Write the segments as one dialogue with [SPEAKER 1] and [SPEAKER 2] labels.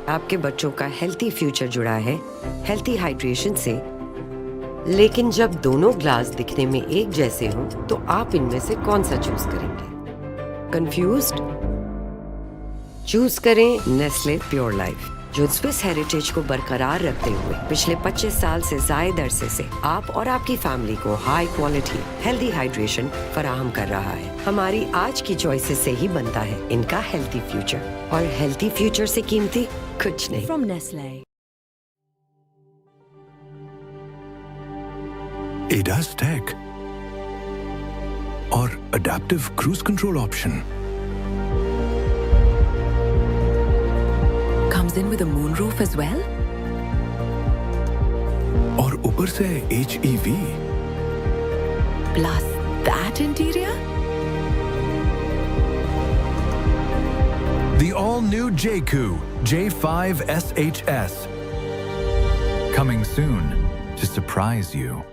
[SPEAKER 1] आपके बच्चों का हेल्थी फ्यूचर जुड़ा है हेल्थी हाइड्रेशन से, लेकिन जब दोनों ग्लास दिखने में एक जैसे हों, तो आप इनमें से कौन सा चूज करेंगे? कंफ्यूज्ड? चूज करें नेस्ले प्योर लाइफ, जो स्विस हेरिटेज को बरकरार रखते हुए पिछले 25 साल से ज्यादा अरसे से आप और आपकी फैमिली को हाई क्वालिटी हेल्दी हाइड्रेशन फराहम कर रहा है। हमारी आज की चॉइसेस से ही बनता है इनका हेल्थी फ्यूचर, और हेल्थी फ्यूचर से कीमती कुछ नहीं।
[SPEAKER 2] From Nestle.
[SPEAKER 3] ADAS tech or adaptive cruise control option.
[SPEAKER 2] Comes in with a moonroof as well?
[SPEAKER 3] और ऊपर से HEV.
[SPEAKER 2] Plus that interior?
[SPEAKER 3] The all-new JQ J5 SHS. Coming soon to surprise you.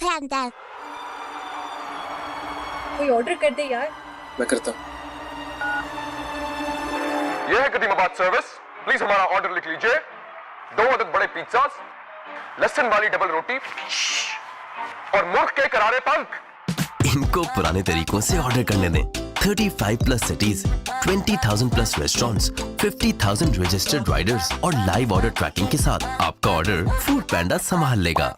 [SPEAKER 4] panda.
[SPEAKER 5] कोई order कर दे यार।
[SPEAKER 6] मैं करता हूँ।
[SPEAKER 7] ये है कदीमाबाद सर्विस। प्लीज हमारा ऑर्डर लिख लीजिए। 2 अदद बड़े पिज्जा, लहसुन वाली डबल रोटी और मुर्ग के करारे पंख।
[SPEAKER 8] इनको पुराने तरीकों से ऑर्डर करने दें। 35 plus cities, 20,000 plus restaurants, 50,000 registered Riders और लाइव ऑर्डर ट्रैकिंग के साथ आपका ऑर्डर फूड पैंडा संभाल लेगा।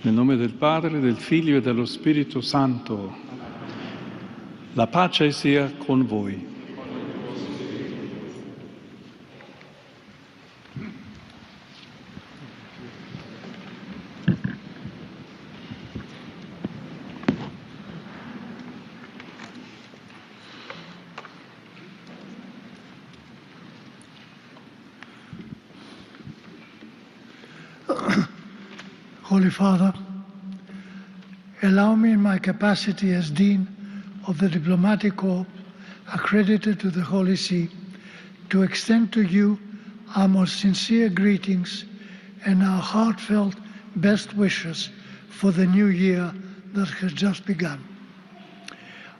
[SPEAKER 9] Nel nome del Padre, del Figlio e dello Spirito Santo, la pace sia con voi.
[SPEAKER 10] Holy Father, allow me in my capacity as Dean of the Diplomatic Corps accredited to the Holy See to extend to you our most sincere greetings and our heartfelt best wishes for the new year that has just begun.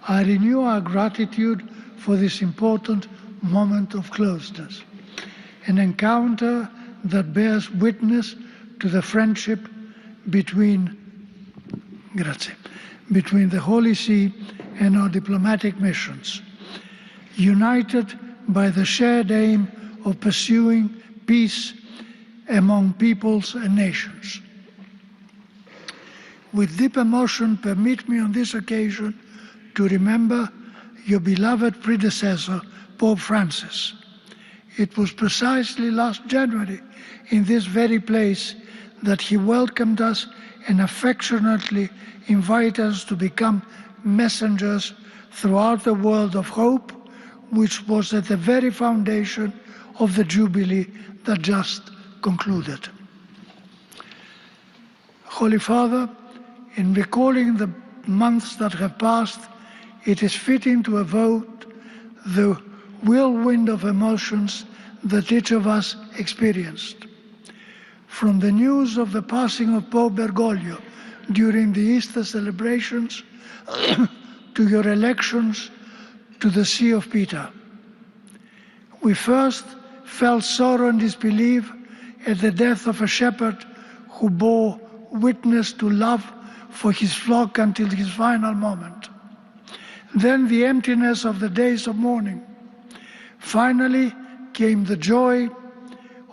[SPEAKER 10] I renew our gratitude for this important moment of closeness, an encounter that bears witness to the friendship between the Holy See and our diplomatic missions, united by the shared aim of pursuing peace among peoples and nations. With deep emotion, permit me on this occasion to remember your beloved predecessor, Pope Francis. It was precisely last January in this very place that he welcomed us and affectionately invited us to become messengers throughout the world of hope, which was at the very foundation of the Jubilee that just concluded. Holy Father, in recalling the months that have passed, it is fitting to evoke the whirlwind of emotions that each of us experienced. From the news of the passing of Pope Bergoglio during the Easter celebrations to your elections to the See of Peter. We first felt sorrow and disbelief at the death of a shepherd who bore witness to love for his flock until his final moment. Then the emptiness of the days of mourning. Finally came the joy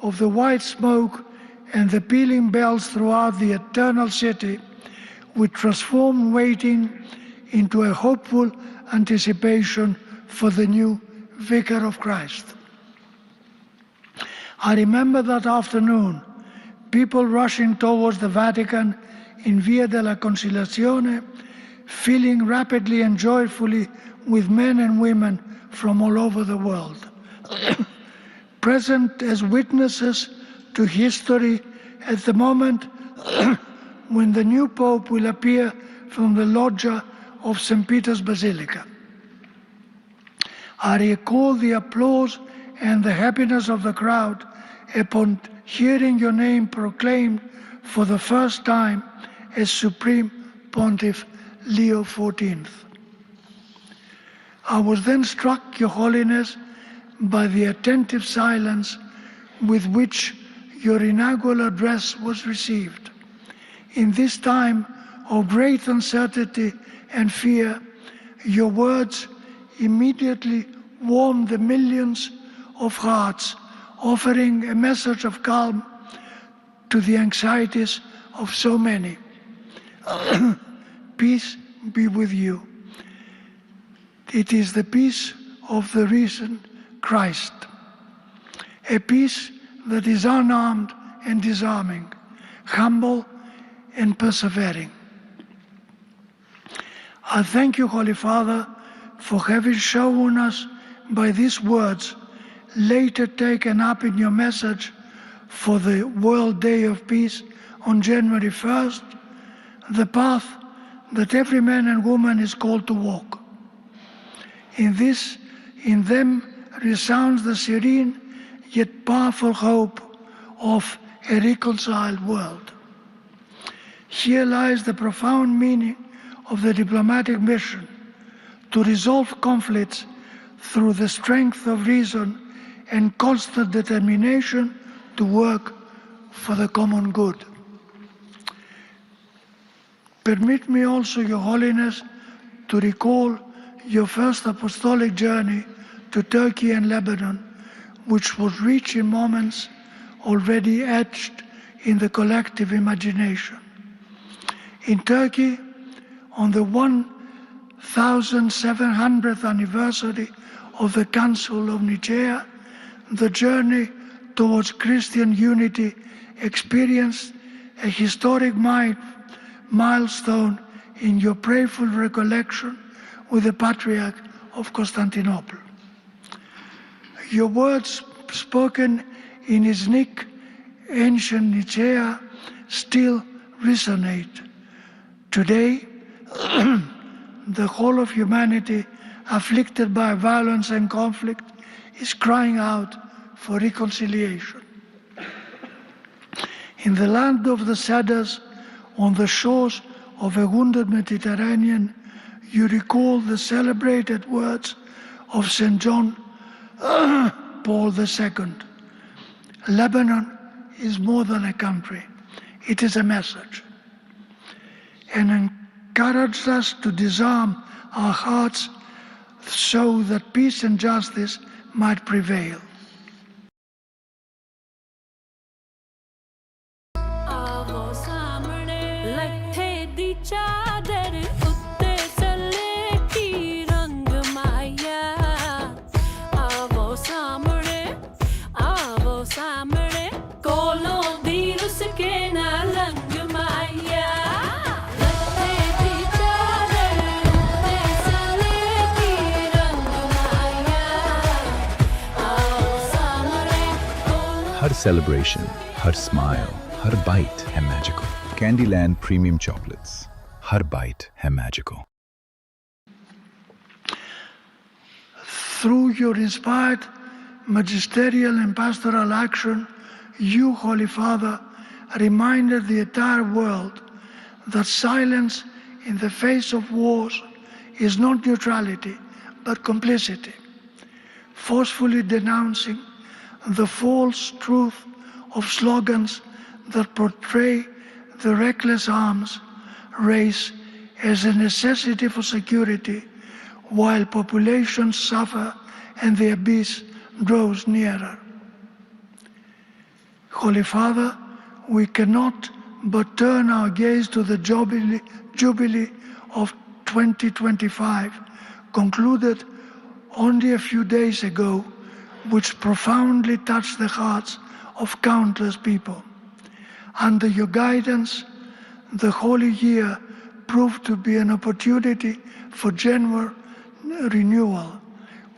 [SPEAKER 10] of the white smoke and the pealing bells throughout the eternal city, which transformed waiting into a hopeful anticipation for the new Vicar of Christ. I remember that afternoon, people rushing towards the Vatican in Via della Conciliazione, filling rapidly and joyfully with men and women from all over the world, present as witnesses to history at the moment when the new Pope will appear from the loggia of St. Peter's Basilica. I recall the applause and the happiness of the crowd upon hearing your name proclaimed for the first time as Supreme Pontiff Leo XIV. I was then struck, Your Holiness, by the attentive silence with which your inaugural address was received. In this time of great uncertainty and fear, your words immediately warmed the millions of hearts, offering a message of calm to the anxieties of so many. Peace be with you. It is the peace of the risen Christ, a peace that is unarmed and disarming, humble and persevering. I thank you, Holy Father, for having shown us by these words, later taken up in your message for the World Day of Peace on January 1st, the path that every man and woman is called to walk. In them resounds the serene yet powerful hope of a reconciled world. Here lies the profound meaning of the diplomatic mission to resolve conflicts through the strength of reason and constant determination to work for the common good. Permit me also, Your Holiness, to recall your first apostolic journey to Turkey and Lebanon, which was rich in moments already etched in the collective imagination. In Turkey, on the 1700th anniversary of the Council of Nicaea, the journey towards Christian unity experienced a historic milestone in your prayerful recollection with the Patriarch of Constantinople. Your words spoken in his ancient Nicaea still resonate. Today, the whole of humanity afflicted by violence and conflict is crying out for reconciliation. In the land of the Cedars, on the shores of a wounded Mediterranean, you recall the celebrated words of St. John Paul II. Lebanon is more than a country, it is a message. And encouraged us to disarm our hearts so that peace and justice might prevail.
[SPEAKER 3] celebration, her smile, her bite है magical. Candyland Premium Chocolates, हर bite है magical.
[SPEAKER 10] Through your inspired magisterial and pastoral action, you, Holy Father, reminded the entire world that silence in the face of wars is not neutrality, but complicity, forcefully denouncing the false truth of slogans that portray the reckless arms race as a necessity for security, while populations suffer and the abyss draws nearer. Holy Father, we cannot but turn our gaze to the Jubilee of 2025, concluded only a few days ago, which profoundly touched the hearts of countless people. Under your guidance, the Holy Year proved to be an opportunity for genuine renewal,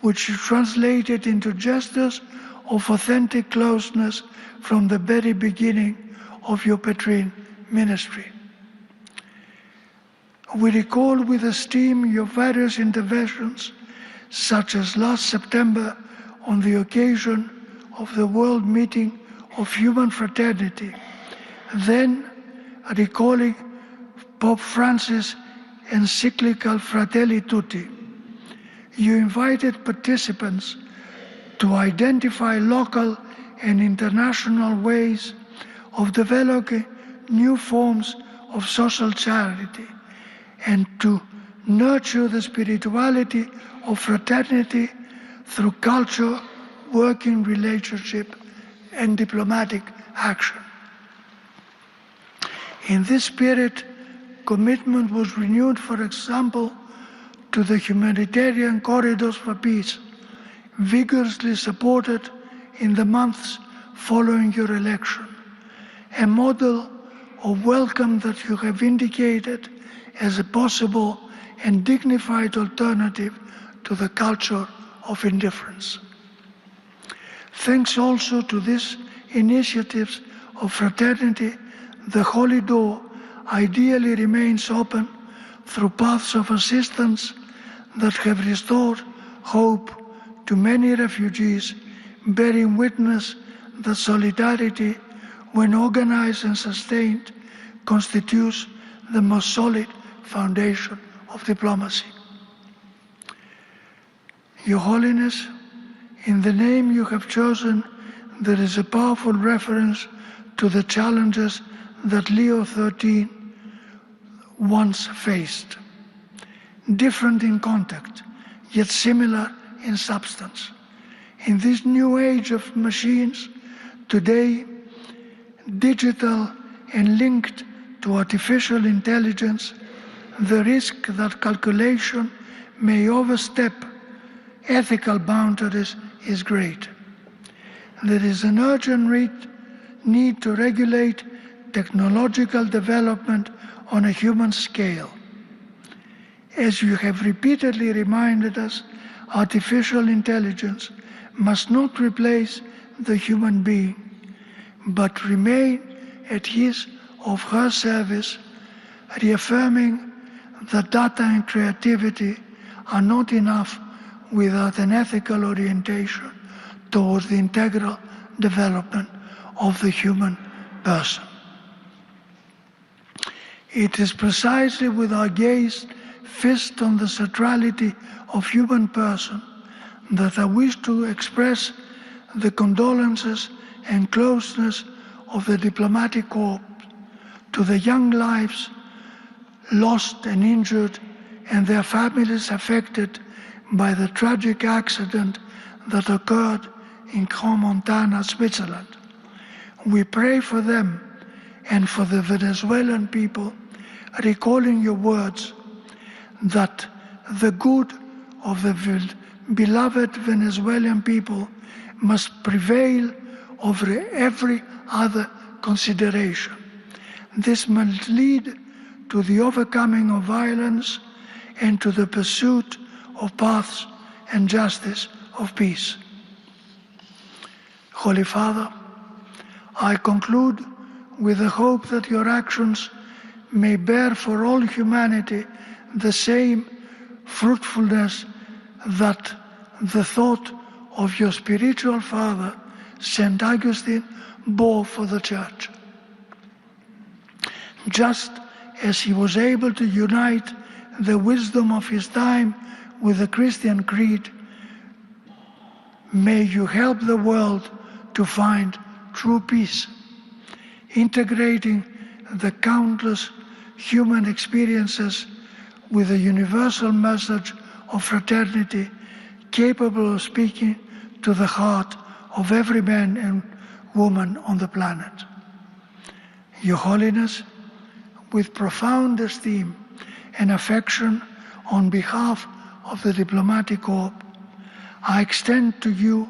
[SPEAKER 10] which you translated into gestures of authentic closeness from the very beginning of your Petrine ministry. We recall with esteem your various interventions, such as last September on the occasion of the World Meeting of Human Fraternity, then recalling Pope Francis' encyclical Fratelli Tutti. You invited participants to identify local and international ways of developing new forms of social charity and to nurture the spirituality of fraternity through culture, working relationship, and diplomatic action. In this spirit, commitment was renewed, for example, to the humanitarian corridors for peace, vigorously supported in the months following your election, a model of welcome that you have indicated as a possible and dignified alternative to the culture of indifference. Thanks also to these initiatives of fraternity, the Holy Door ideally remains open through paths of assistance that have restored hope to many refugees, bearing witness that solidarity, when organized and sustained, constitutes the most solid foundation of diplomacy. Your Holiness, in the name you have chosen, there is a powerful reference to the challenges that Leo XIII once faced, different in content, yet similar in substance. In this new age of machines, today, digital and linked to artificial intelligence, the risk that calculation may overstep ethical boundaries is great. There is an urgent need to regulate technological development on a human scale. As you have repeatedly reminded us, artificial intelligence must not replace the human being, but remain at his or her service, reaffirming that data and creativity are not enough without an ethical orientation towards the integral development of the human person. It is precisely with our gaze fixed on the centrality of human person that I wish to express the condolences and closeness of the diplomatic corps to the young lives lost and injured and their families affected by the tragic accident that occurred in Crans-Montana, Switzerland. We pray for them and for the Venezuelan people, recalling your words that the good of the beloved Venezuelan people must prevail over every other consideration. This must lead to the overcoming of violence and to the pursuit of paths and justice of peace. Holy Father, I conclude with the hope that your actions may bear for all humanity the same fruitfulness that the thought of your spiritual father, St. Augustine, bore for the Church. Just as he was able to unite the wisdom of his time with the Christian creed, may you help the world to find true peace, integrating the countless human experiences with a universal message of fraternity capable of speaking to the heart of every man and woman on the planet. Your Holiness, with profound esteem and affection on behalf of the Diplomatic Corps, I extend to you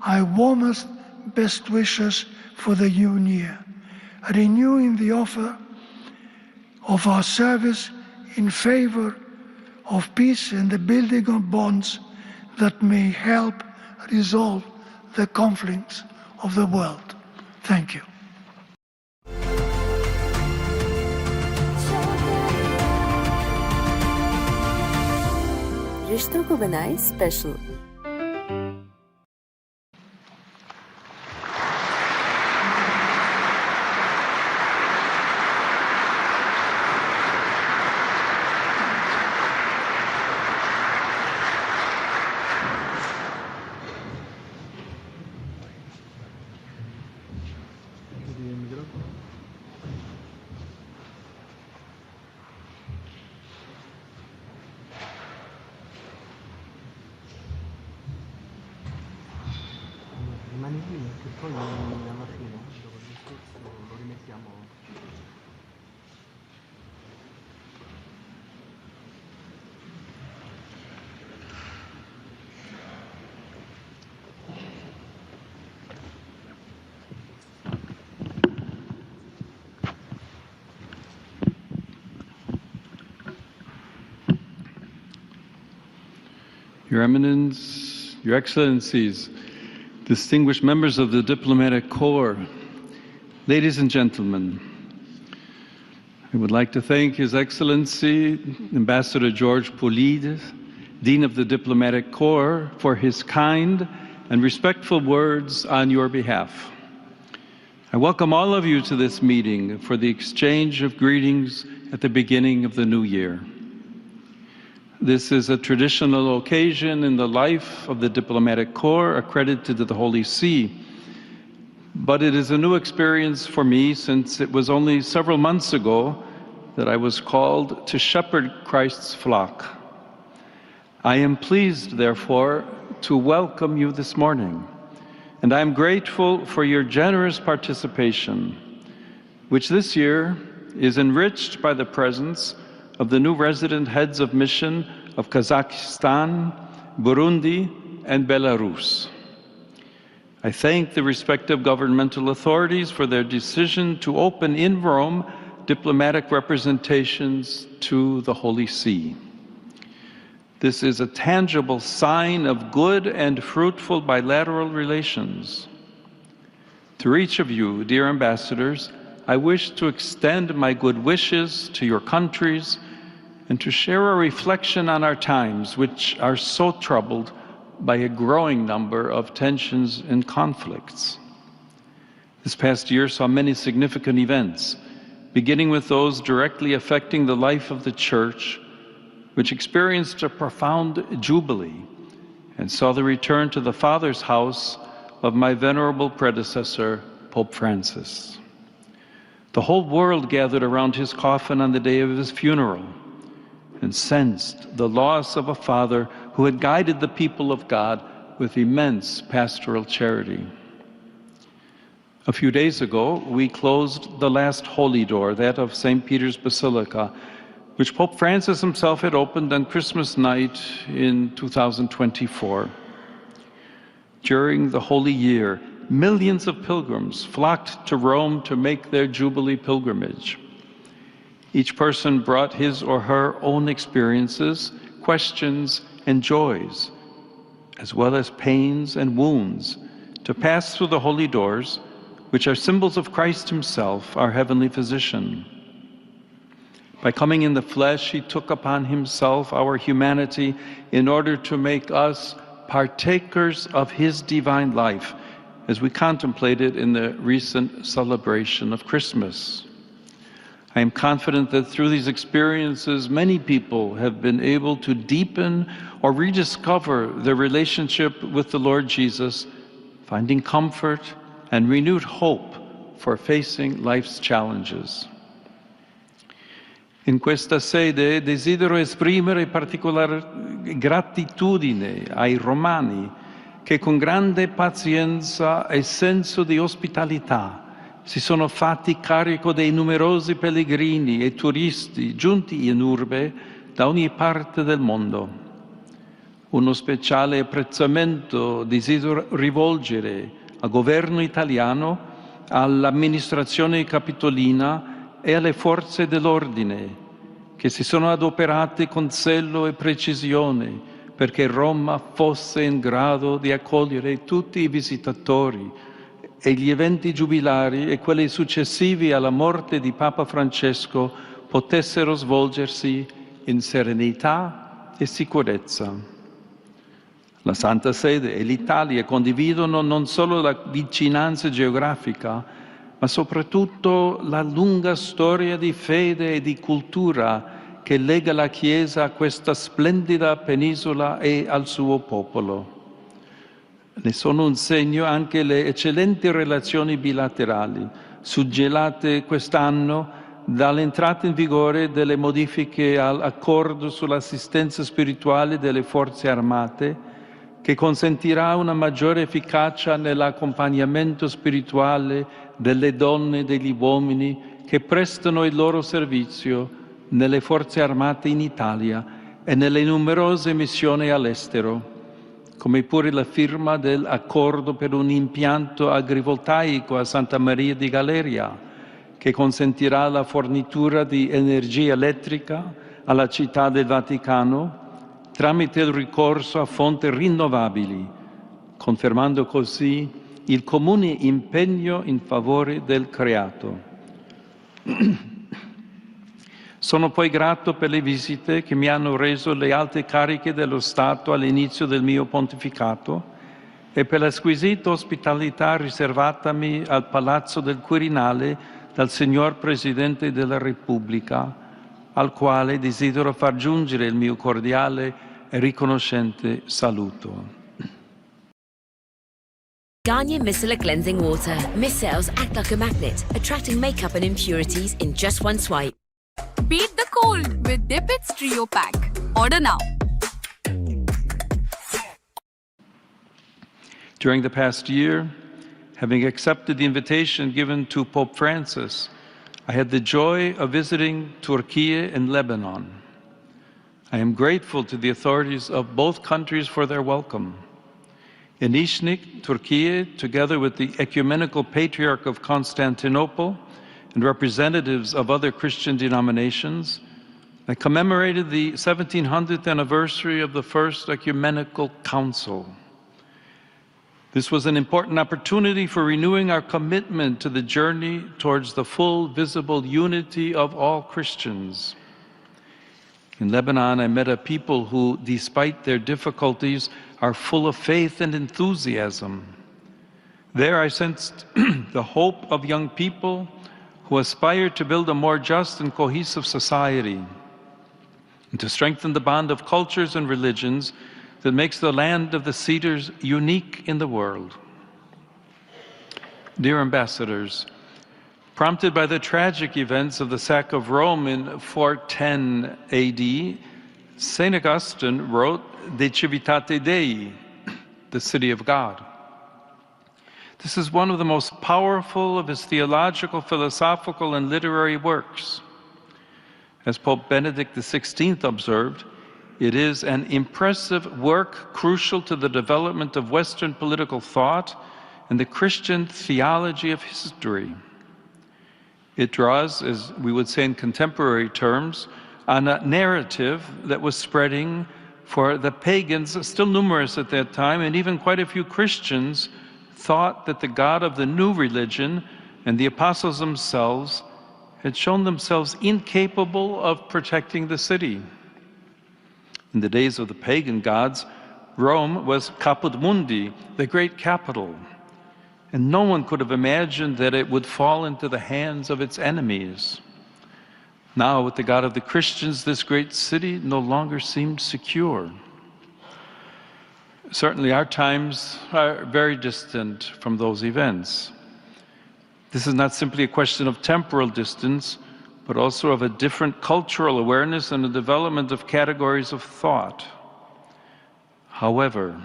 [SPEAKER 10] our warmest best wishes for the new year, renewing the offer of our service in favor of peace and the building of bonds that may help resolve the conflicts of the world. Thank you.
[SPEAKER 2] रिश्तों को बनाए special.
[SPEAKER 9] Your Eminence, Your Excellencies, distinguished members of the Diplomatic Corps, ladies and gentlemen, I would like to thank His Excellency, Ambassador George Poulides, Dean of the Diplomatic Corps, for his kind and respectful words on your behalf. I welcome all of you to this meeting for the exchange of greetings at the beginning of the new year. This is a traditional occasion in the life of the Diplomatic Corps accredited to the Holy See, but it is a new experience for me since it was only several months ago that I was called to shepherd Christ's flock. I am pleased, therefore, to welcome you this morning, and I am grateful for your generous participation, which this year is enriched by the presence of the new resident heads of mission of Kazakhstan, Burundi, and Belarus. I thank the respective governmental authorities for their decision to open in Rome diplomatic representations to the Holy See. This is a tangible sign of good and fruitful bilateral relations. To each of you, dear ambassadors, I wish to extend my good wishes to your countries and to share a reflection on our times, which are so troubled by a growing number of tensions and conflicts. This past year saw many significant events, beginning with those directly affecting the life of the Church, which experienced a profound jubilee and saw the return to the Father's house of my venerable predecessor, Pope Francis. The whole world gathered around his coffin on the day of his funeral and sensed the loss of a father who had guided the people of God with immense pastoral charity. A few days ago, we closed the last holy door, that of St. Peter's Basilica, which Pope Francis himself had opened on Christmas night in 2024. During the Holy Year, millions of pilgrims flocked to Rome to make their Jubilee pilgrimage. Each person brought his or her own experiences, questions, and joys, as well as pains and wounds, to pass through the holy doors which are symbols of Christ himself, our heavenly physician. By coming in the flesh, he took upon himself our humanity in order to make us partakers of his divine life, as we contemplated in the recent celebration of Christmas. I am confident that through these experiences, many people have been able to deepen or rediscover their relationship with the Lord Jesus, finding comfort and renewed hope for facing life's challenges. In questa sede desidero esprimere particolare gratitudine ai romani che con grande pazienza e senso di ospitalità si sono fatti carico dei numerosi pellegrini e turisti giunti in urbe da ogni parte del mondo. Uno speciale apprezzamento desidero rivolgere al governo italiano, all'amministrazione capitolina e alle forze dell'ordine, che si sono adoperate con zelo e precisione perché Roma fosse in grado di accogliere tutti i visitatori e gli eventi giubilari e quelli successivi alla morte di Papa Francesco potessero svolgersi in serenità e sicurezza. La Santa Sede e l'Italia condividono non solo la vicinanza geografica, ma soprattutto la lunga storia di fede e di cultura che lega la Chiesa a questa splendida penisola e al suo popolo. Ne sono un segno anche le eccellenti relazioni bilaterali, suggellate quest'anno dall'entrata in vigore delle modifiche all'accordo sull'assistenza spirituale delle forze armate, che consentirà una maggiore efficacia nell'accompagnamento spirituale delle donne e degli uomini che prestano il loro servizio nelle forze armate in Italia e nelle numerose missioni all'estero, come pure la firma dell'accordo per un impianto agrivoltaico a Santa Maria di Galeria, che consentirà la fornitura di energia elettrica alla città del Vaticano tramite il ricorso a fonti rinnovabili, confermando così il comune impegno in favore del creato. Sono poi grato per le visite che mi hanno reso le alte cariche dello Stato all'inizio del mio pontificato e per la squisita ospitalità riservatami al Palazzo del Quirinale dal Signor Presidente della Repubblica, al quale desidero far giungere il mio cordiale e riconoscente saluto.
[SPEAKER 4] Garnier Micellar Cleansing Water. Micelles act like a magnet, attracting makeup and impurities in just one swipe.
[SPEAKER 6] Beat the cold with Dip It's Trio Pack. Order now.
[SPEAKER 9] During the past year, having accepted the invitation given to Pope Francis, I had the joy of visiting Turkey and Lebanon. I am grateful to the authorities of both countries for their welcome. In Iznik, Turkey, together with the Ecumenical Patriarch of Constantinople and representatives of other Christian denominations, I commemorated the 1700th anniversary of the First Ecumenical Council. This was an important opportunity for renewing our commitment to the journey towards the full, visible unity of all Christians. In Lebanon, I met a people who, despite their difficulties, are full of faith and enthusiasm. There I sensed the hope of young people who aspire to build a more just and cohesive society and to strengthen the bond of cultures and religions that makes the land of the cedars unique in the world. Dear ambassadors, prompted by the tragic events of the sack of Rome in 410 AD, St. Augustine wrote De Civitate Dei, the city of God. This is one of the most powerful of his theological, philosophical, and literary works. As Pope Benedict XVI observed, it is an impressive work crucial to the development of Western political thought and the Christian theology of history. It draws, as we would say in contemporary terms, on a narrative that was spreading for the pagans, still numerous at that time, and even quite a few Christians thought that the God of the new religion and the apostles themselves had shown themselves incapable of protecting the city. In the days of the pagan gods, Rome was Caput Mundi, the great capital, and no one could have imagined that it would fall into the hands of its enemies. Now, with the God of the Christians, this great city no longer seemed secure. Certainly, our times are very distant from those events. This is not simply a question of temporal distance, but also of a different cultural awareness and the development of categories of thought. However,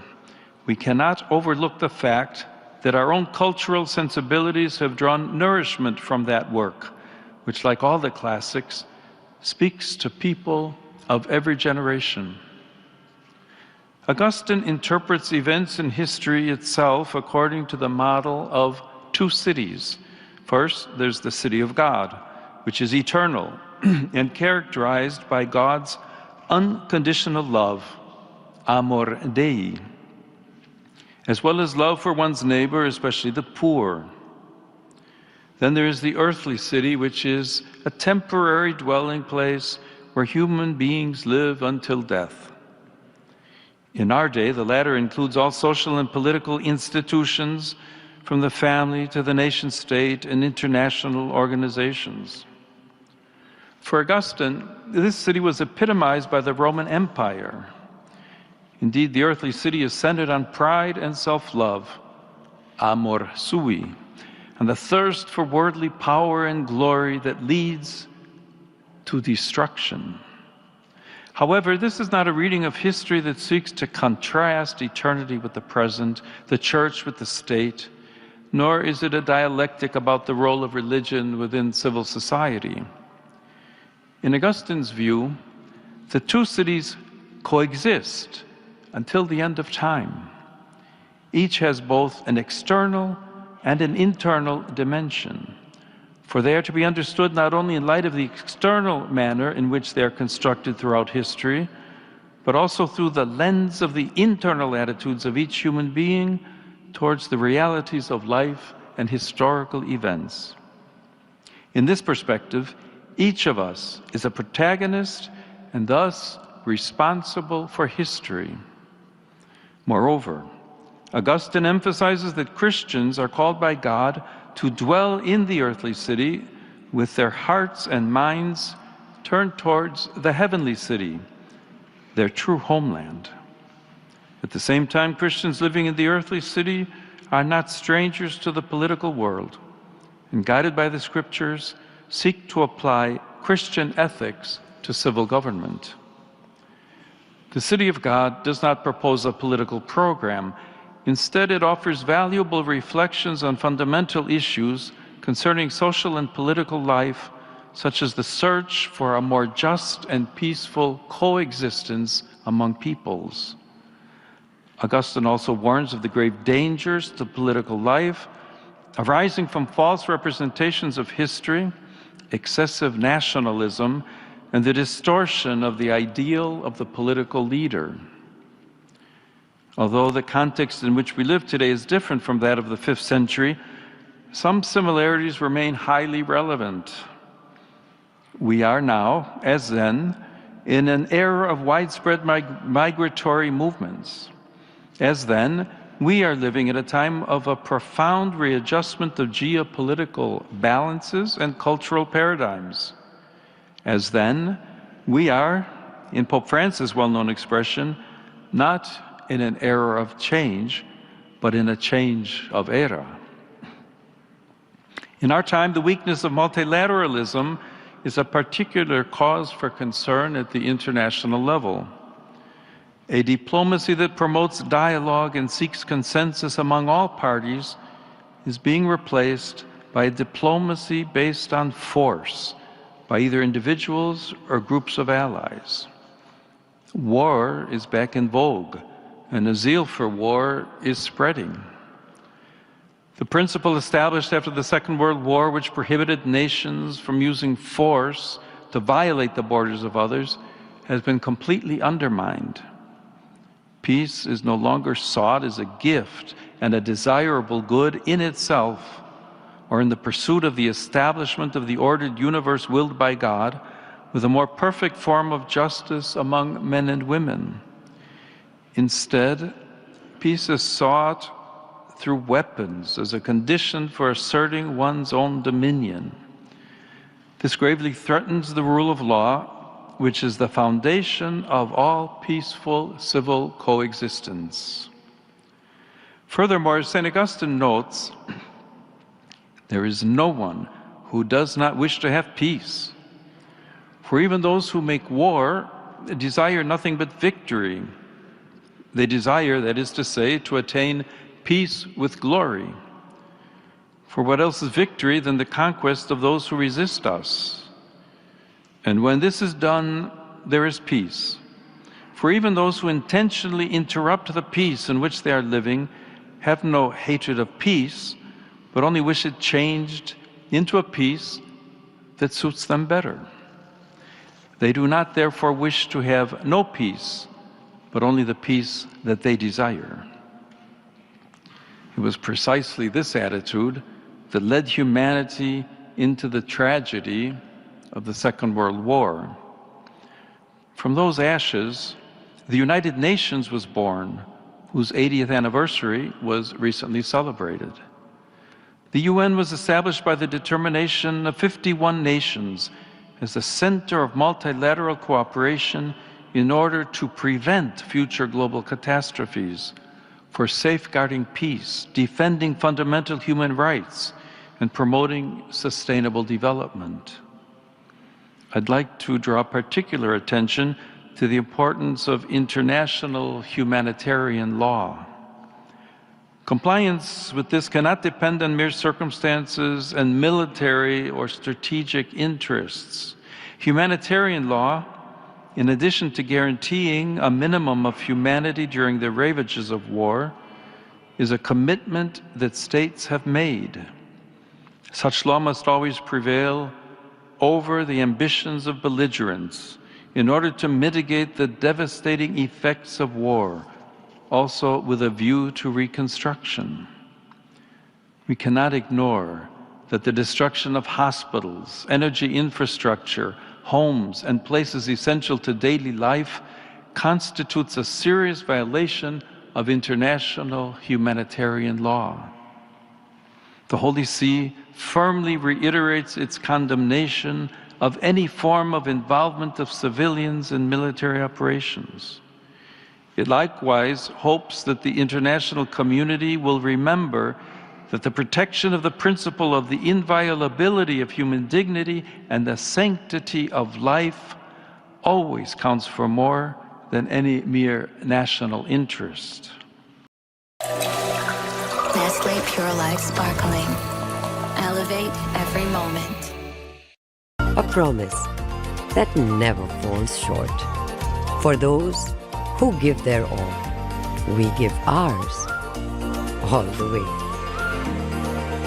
[SPEAKER 9] we cannot overlook the fact that our own cultural sensibilities have drawn nourishment from that work, which, like all the classics, speaks to people of every generation. Augustine interprets events in history itself according to the model of two cities. First, there's the city of God, which is eternal and characterized by God's unconditional love, amor Dei, as well as love for one's neighbor, especially the poor. Then there is the earthly city, which is a temporary dwelling place where human beings live until death. In our day, the latter includes all social and political institutions, from the family to the nation state and international organizations. For Augustine, this city was epitomized by the Roman Empire. Indeed, the earthly city is centered on pride and self-love, amor sui, and the thirst for worldly power and glory that leads to destruction. However, this is not a reading of history that seeks to contrast eternity with the present, the church with the state, nor is it a dialectic about the role of religion within civil society. In Augustine's view, the two cities coexist until the end of time. Each has both an external and an internal dimension, for they are to be understood not only in light of the external manner in which they are constructed throughout history, but also through the lens of the internal attitudes of each human being towards the realities of life and historical events. In this perspective, each of us is a protagonist and thus responsible for history. Moreover, Augustine emphasizes that Christians are called by God to dwell in the earthly city with their hearts and minds turned towards the heavenly city, their true homeland. At the same time, Christians living in the earthly city are not strangers to the political world, and guided by the scriptures, seek to apply Christian ethics to civil government. The City of God does not propose a political program. Instead, it offers valuable reflections on fundamental issues concerning social and political life, such as the search for a more just and peaceful coexistence among peoples. Augustine also warns of the grave dangers to political life arising from false representations of history, excessive nationalism, and the distortion of the ideal of the political leader. Although the context in which we live today is different from that of the 5th century, some similarities remain highly relevant. We are now, as then, in an era of widespread migratory movements. As then, we are living at a time of a profound readjustment of geopolitical balances and cultural paradigms. As then, we are, in Pope Francis' well-known expression, not in an era of change, but in a change of era. In our time, the weakness of multilateralism is a particular cause for concern at the international level. A diplomacy that promotes dialogue and seeks consensus among all parties is being replaced by a diplomacy based on force by either individuals or groups of allies. War is back in vogue, and a zeal for war is spreading. The principle established after the Second World War, which prohibited nations from using force to violate the borders of others, has been completely undermined. Peace is no longer sought as a gift and a desirable good in itself, or in the pursuit of the establishment of the ordered universe willed by God, with a more perfect form of justice among men and women. Instead, peace is sought through weapons as a condition for asserting one's own dominion. This gravely threatens the rule of law, which is the foundation of all peaceful civil coexistence. Furthermore, St. Augustine notes, there is no one who does not wish to have peace. For even those who make war desire nothing but victory. They desire, that is to say, to attain peace with glory. For what else is victory than the conquest of those who resist us? And when this is done, there is peace. For even those who intentionally interrupt the peace in which they are living have no hatred of peace, but only wish it changed into a peace that suits them better. They do not therefore wish to have no peace, but only the peace that they desire. It was precisely this attitude that led humanity into the tragedy of the Second World War. From those ashes, the United Nations was born, whose 80th anniversary was recently celebrated. The UN was established by the determination of 51 nations as the center of multilateral cooperation in order to prevent future global catastrophes, for safeguarding peace, defending fundamental human rights, and promoting sustainable development. I'd like to draw particular attention to the importance of international humanitarian law. Compliance with this cannot depend on mere circumstances and military or strategic interests. Humanitarian law, in addition to guaranteeing a minimum of humanity during the ravages of war, is a commitment that states have made. Such law must always prevail over the ambitions of belligerents in order to mitigate the devastating effects of war, also with a view to reconstruction. We cannot ignore that the destruction of hospitals, energy infrastructure, homes, and places essential to daily life constitutes a serious violation of international humanitarian law. The Holy See firmly reiterates its condemnation of any form of involvement of civilians in military operations. It likewise hopes that the international community will remember that the protection of the principle of the inviolability of human dignity and the sanctity of life always counts for more than any mere national interest.
[SPEAKER 2] Nestle Pure Life Sparkling. Elevate every moment.
[SPEAKER 1] A promise that never falls short. For those who give their all, we give ours all the way.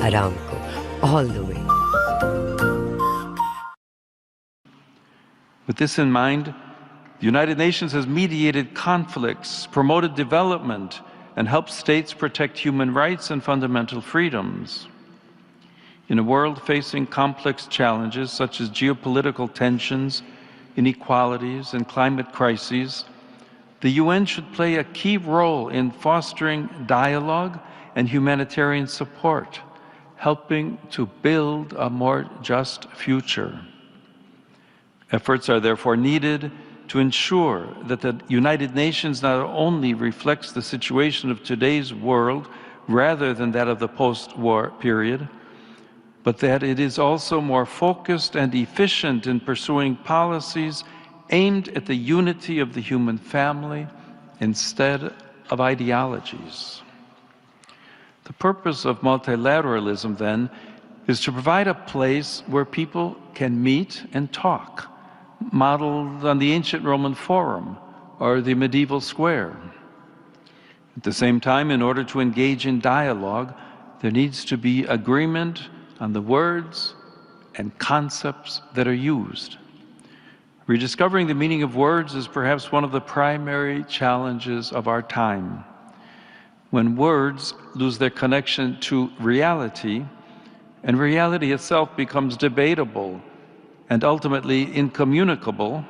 [SPEAKER 1] Aramco, all the way.
[SPEAKER 9] With this in mind, the United Nations has mediated conflicts, promoted development, and helped states protect human rights and fundamental freedoms. In a world facing complex challenges such as geopolitical tensions, inequalities, and climate crises, the UN should play a key role in fostering dialogue and humanitarian support, helping to build a more just future. Efforts are therefore needed to ensure that the United Nations not only reflects the situation of today's world rather than that of the post-war period, but that it is also more focused and efficient in pursuing policies aimed at the unity of the human family instead of ideologies. The purpose of multilateralism, then, is to provide a place where people can meet and talk, modeled on the ancient Roman Forum or the medieval square. At the same time, in order to engage in dialogue, there needs to be agreement on the words and concepts that are used. Rediscovering the meaning of words is perhaps one of the primary challenges of our time. When words lose their connection to reality, and reality itself becomes debatable and ultimately incommunicable,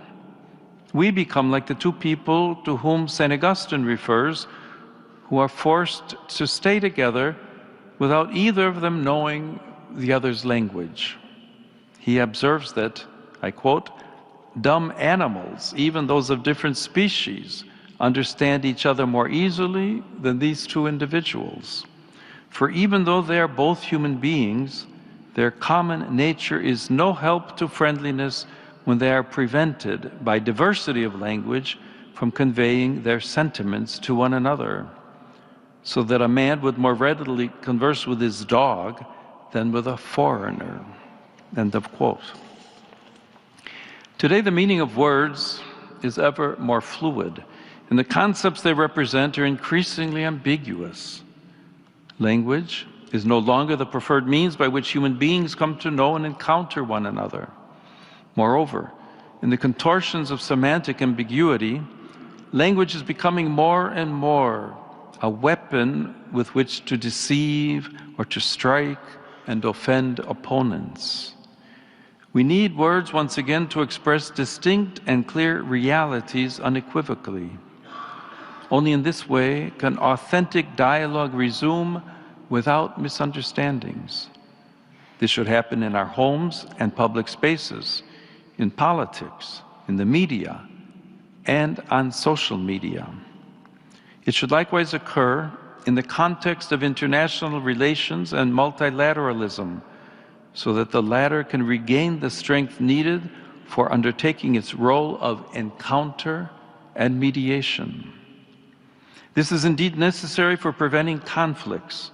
[SPEAKER 9] we become like the two people to whom St. Augustine refers, who are forced to stay together without either of them knowing the other's language. He observes that, I quote, "Dumb animals, even those of different species, understand each other more easily than these two individuals. For even though they are both human beings, their common nature is no help to friendliness when they are prevented by diversity of language from conveying their sentiments to one another, so that a man would more readily converse with his dog than with a foreigner." End of quote. Today, the meaning of words is ever more fluid, and the concepts they represent are increasingly ambiguous. Language is no longer the preferred means by which human beings come to know and encounter one another. Moreover, in the contortions of semantic ambiguity, language is becoming more and more a weapon with which to deceive or to strike and offend opponents. We need words once again to express distinct and clear realities unequivocally. Only in this way can authentic dialogue resume without misunderstandings. This should happen in our homes and public spaces, in politics, in the media, and on social media. It should likewise occur in the context of international relations and multilateralism, so that the latter can regain the strength needed for undertaking its role of encounter and mediation. This is indeed necessary for preventing conflicts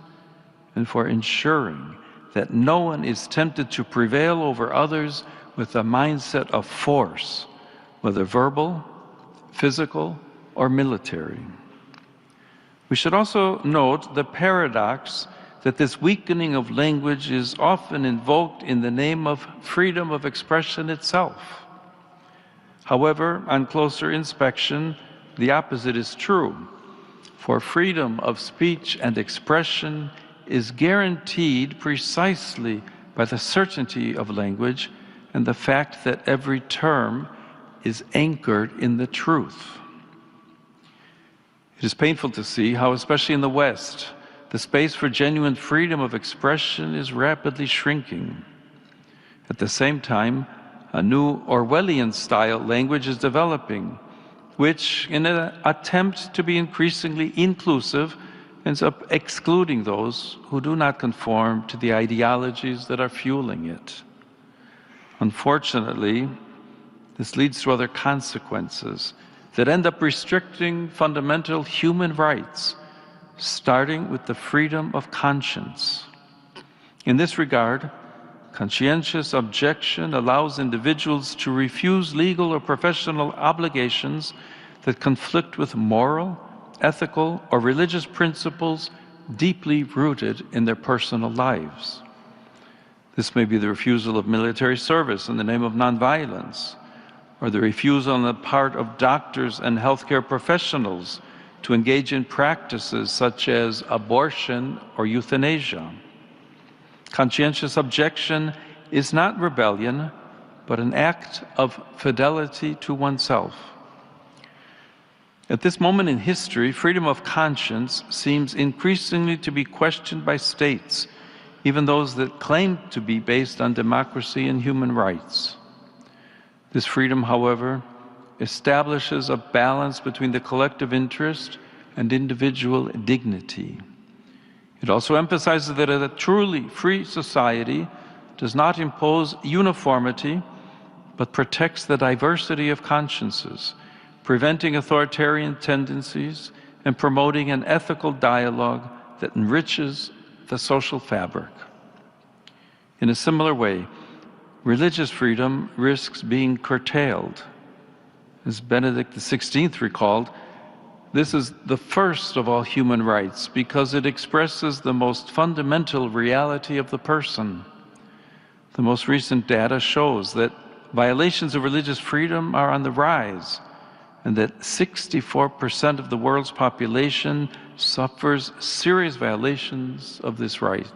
[SPEAKER 9] and for ensuring that no one is tempted to prevail over others with a mindset of force, whether verbal, physical, or military. We should also note the paradox that this weakening of language is often invoked in the name of freedom of expression itself. However, on closer inspection, the opposite is true, for freedom of speech and expression is guaranteed precisely by the certainty of language and the fact that every term is anchored in the truth. It is painful to see how, especially in the West, the space for genuine freedom of expression is rapidly shrinking. At the same time, a new Orwellian-style language is developing, which, in an attempt to be increasingly inclusive, ends up excluding those who do not conform to the ideologies that are fueling it. Unfortunately, this leads to other consequences that end up restricting fundamental human rights, starting with the freedom of conscience. In this regard, conscientious objection allows individuals to refuse legal or professional obligations that conflict with moral, ethical, or religious principles deeply rooted in their personal lives. This may be the refusal of military service in the name of nonviolence, or the refusal on the part of doctors and healthcare professionals to engage in practices such as abortion or euthanasia. Conscientious objection is not rebellion, but an act of fidelity to oneself. At this moment in history, freedom of conscience seems increasingly to be questioned by states, even those that claim to be based on democracy and human rights. This freedom, however, establishes a balance between the collective interest and individual dignity. It also emphasizes that a truly free society does not impose uniformity, but protects the diversity of consciences, preventing authoritarian tendencies and promoting an ethical dialogue that enriches the social fabric. In a similar way, religious freedom risks being curtailed. As Benedict XVI recalled, this is the first of all human rights because it expresses the most fundamental reality of the person. The most recent data shows that violations of religious freedom are on the rise, and that 64% of the world's population suffers serious violations of this right.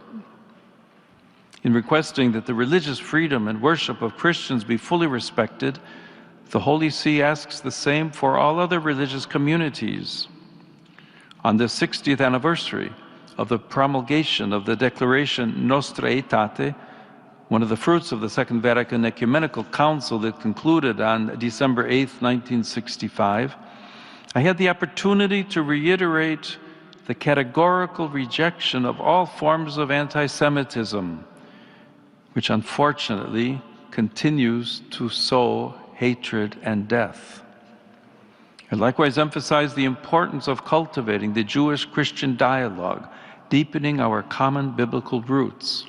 [SPEAKER 9] In requesting that the religious freedom and worship of Christians be fully respected, the Holy See asks the same for all other religious communities. On the 60th anniversary of the promulgation of the Declaration Nostra Aetate, one of the fruits of the Second Vatican Ecumenical Council that concluded on December 8, 1965, I had the opportunity to reiterate the categorical rejection of all forms of anti-Semitism, which unfortunately continues to sow hatred and death. I likewise emphasize the importance of cultivating the Jewish-Christian dialogue, deepening our common biblical roots.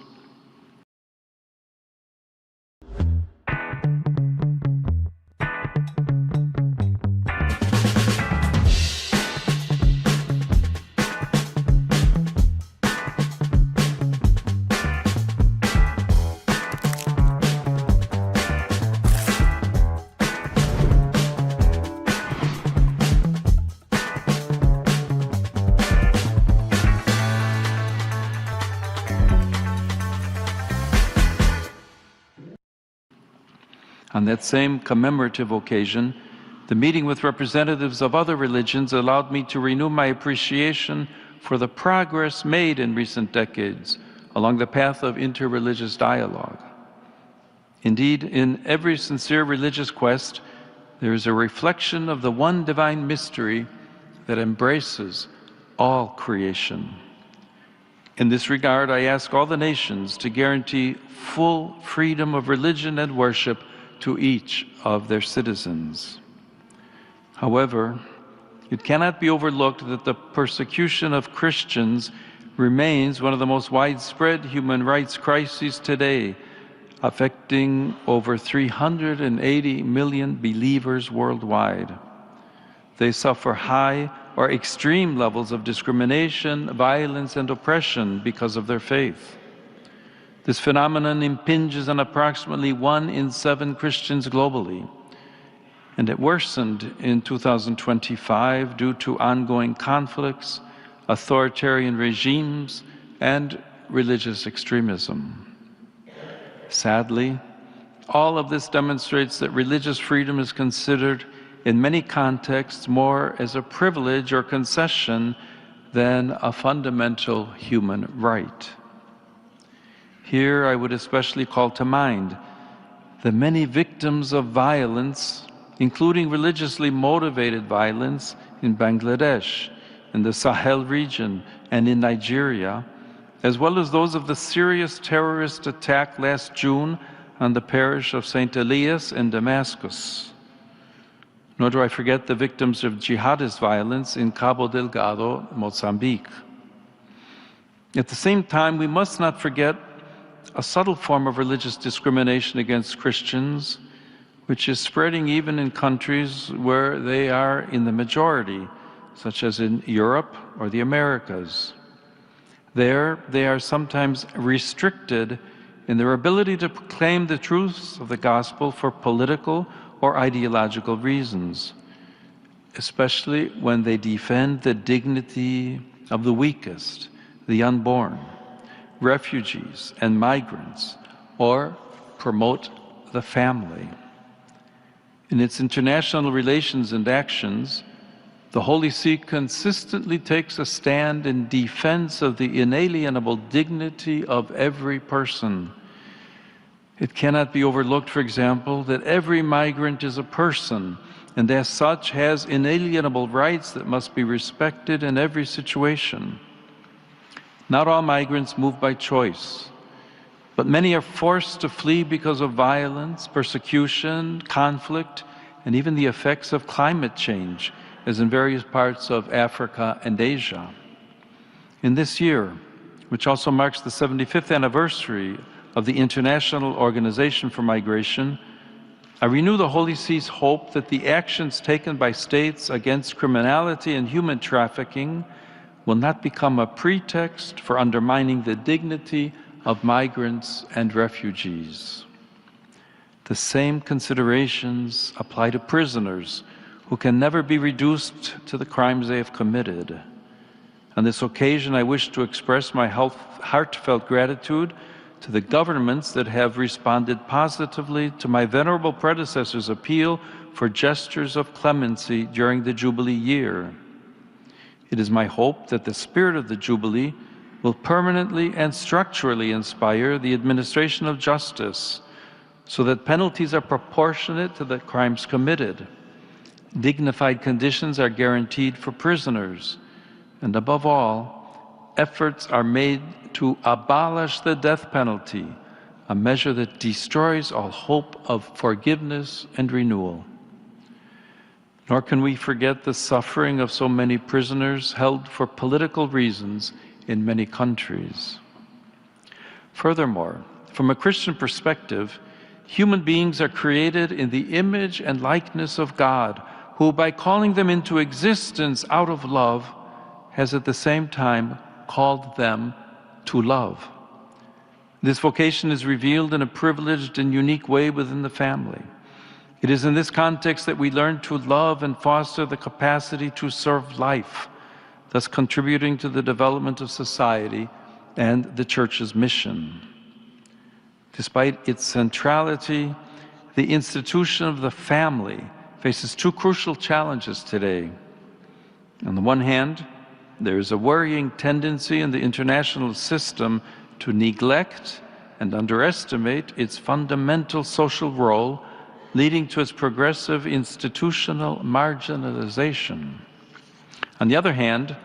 [SPEAKER 9] On that same commemorative occasion, the meeting with representatives of other religions allowed me to renew my appreciation for the progress made in recent decades along the path of interreligious dialogue. Indeed, in every sincere religious quest, there is a reflection of the one divine mystery that embraces all creation. In this regard, I ask all the nations to guarantee full freedom of religion and worship to each of their citizens. However, it cannot be overlooked that the persecution of Christians remains one of the most widespread human rights crises today, affecting over 380 million believers worldwide. They suffer high or extreme levels of discrimination, violence, and oppression because of their faith. This phenomenon impinges on approximately 1 in 7 Christians globally, and it worsened in 2025 due to ongoing conflicts, authoritarian regimes, and religious extremism. Sadly, all of this demonstrates that religious freedom is considered in many contexts more as a privilege or concession than a fundamental human right. Here I would especially call to mind the many victims of violence, including religiously motivated violence in Bangladesh, in the Sahel region, and in Nigeria, as well as those of the serious terrorist attack last June on the parish of St. Elias in Damascus. Nor do I forget the victims of jihadist violence in Cabo Delgado, Mozambique. At the same time, we must not forget a subtle form of religious discrimination against Christians, which is spreading even in countries where they are in the majority, such as in Europe or the Americas. There, they are sometimes restricted in their ability to proclaim the truths of the gospel for political or ideological reasons, especially when they defend the dignity of the weakest, the unborn, refugees and migrants, or promote the family. In its international relations and actions, the Holy See consistently takes a stand in defense of the inalienable dignity of every person. It cannot be overlooked, for example, that every migrant is a person and as such has inalienable rights that must be respected in every situation. Not all migrants move by choice, but many are forced to flee because of violence, persecution, conflict, and even the effects of climate change, as in various parts of Africa and Asia. In this year, which also marks the 75th anniversary of the International Organization for Migration, I renew the Holy See's hope that the actions taken by states against criminality and human trafficking will not become a pretext for undermining the dignity of migrants and refugees. The same considerations apply to prisoners who can never be reduced to the crimes they have committed. On this occasion, I wish to express my heartfelt gratitude to the governments that have responded positively to my venerable predecessor's appeal for gestures of clemency during the Jubilee year. It is my hope that the spirit of the Jubilee will permanently and structurally inspire the administration of justice so that penalties are proportionate to the crimes committed. Dignified conditions are guaranteed for prisoners, and above all, efforts are made to abolish the death penalty, a measure that destroys all hope of forgiveness and renewal. Nor can we forget the suffering of so many prisoners held for political reasons in many countries. Furthermore, from a Christian perspective, human beings are created in the image and likeness of God, who, by calling them into existence out of love, has at the same time called them to love. This vocation is revealed in a privileged and unique way within the family. It is in this context that we learn to love and foster the capacity to serve life, thus contributing to the development of society and the Church's mission. Despite its centrality, the institution of the family faces two crucial challenges today. On the one hand, there is a worrying tendency in the international system to neglect and underestimate its fundamental social role, leading to its progressive institutional marginalization. On the other hand,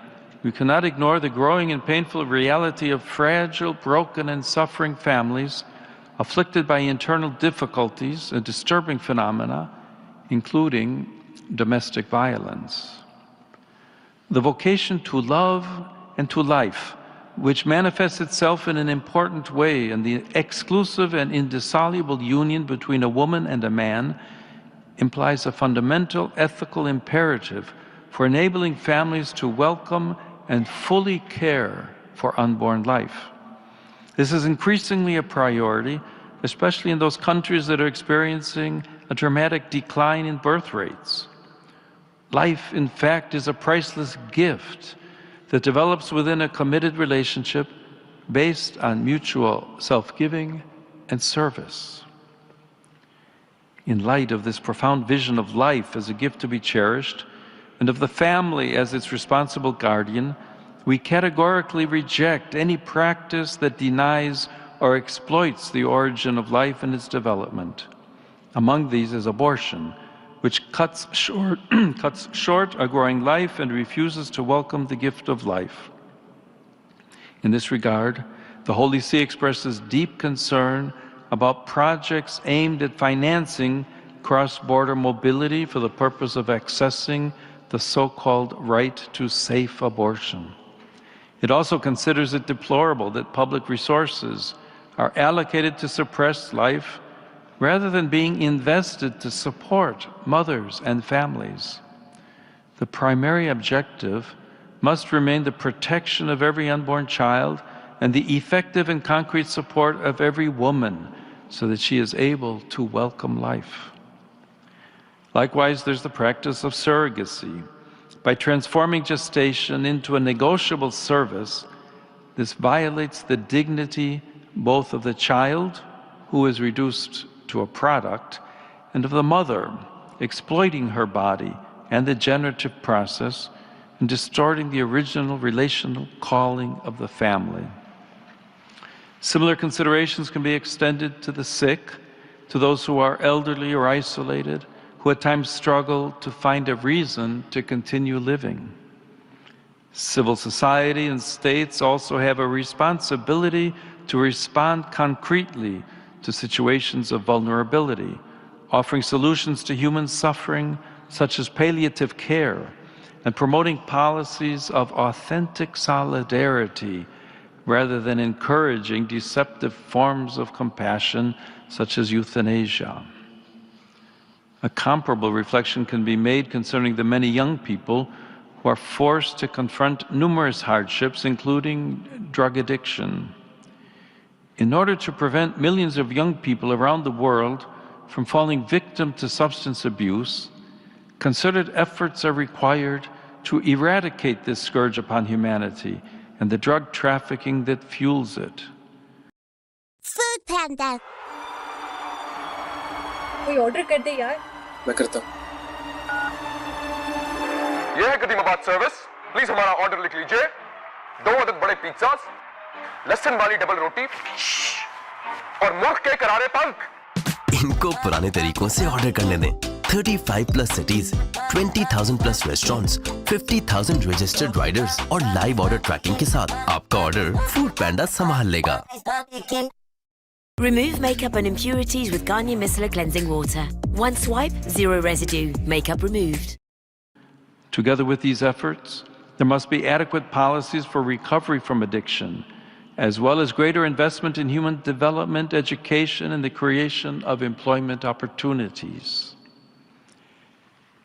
[SPEAKER 9] we cannot ignore the growing and painful reality of fragile, broken, and suffering families afflicted by internal difficulties and disturbing phenomena, including domestic violence. The vocation to love and to life, which manifests itself in an important way in the exclusive and indissoluble union between a woman and a man, implies a fundamental ethical imperative for enabling families to welcome and fully care for unborn life. This is increasingly a priority, especially in those countries that are experiencing a dramatic decline in birth rates. Life, in fact, is a priceless gift that develops within a committed relationship based on mutual self-giving and service. In light of this profound vision of life as a gift to be cherished, and of the family as its responsible guardian, we categorically reject any practice that denies or exploits the origin of life and its development. Among these is abortion, which cuts short a growing life and refuses to welcome the gift of life. In this regard, the Holy See expresses deep concern about projects aimed at financing cross-border mobility for the purpose of accessing the so-called right to safe abortion. It also considers it deplorable that public resources are allocated to suppress life rather than being invested to support mothers and families. The primary objective must remain the protection of every unborn child and the effective and concrete support of every woman so that she is able to welcome life. Likewise, there's the practice of surrogacy. By transforming gestation into a negotiable service, this violates the dignity both of the child, who is reduced to a product, and of the mother, exploiting her body and the generative process and distorting the original relational calling of the family. Similar considerations can be extended to the sick, to those who are elderly or isolated, who at times struggle to find a reason to continue living. Civil society and states also have a responsibility to respond concretely to situations of vulnerability, offering solutions to human suffering such as palliative care, and promoting policies of authentic solidarity rather than encouraging deceptive forms of compassion such as euthanasia. A comparable reflection can be made concerning the many young people who are forced to confront numerous hardships, including drug addiction. In order to prevent millions of young people around the world from falling victim to substance abuse, concerted efforts are required to eradicate this scourge upon humanity and the drug trafficking that fuels it.
[SPEAKER 5] Food Panda. कोई order कर दे यार.
[SPEAKER 11] मैं करता हूँ.
[SPEAKER 7] ये है कदीमाबाद service. Please हमारा order लिख लीजिए. 2 अदद बड़े पिज्जास, लहसुन वाली डबल रोटी और मुर्ग के करारे पंख.
[SPEAKER 8] इनको पुराने तरीकों से ऑर्डर करने दें. 35 plus cities, 20,000 plus restaurants, 50,000 registered Riders और लाइव ऑर्डर ट्रैकिंग के साथ आपका ऑर्डर फूड पैंडा संभाल लेगा.
[SPEAKER 4] Remove makeup and impurities with Garnier Micellar Cleansing Water. One swipe, zero residue. Makeup removed.
[SPEAKER 9] Together with these efforts, there must be adequate policies for recovery from addiction, as well as greater investment in human development, education, and the creation of employment opportunities.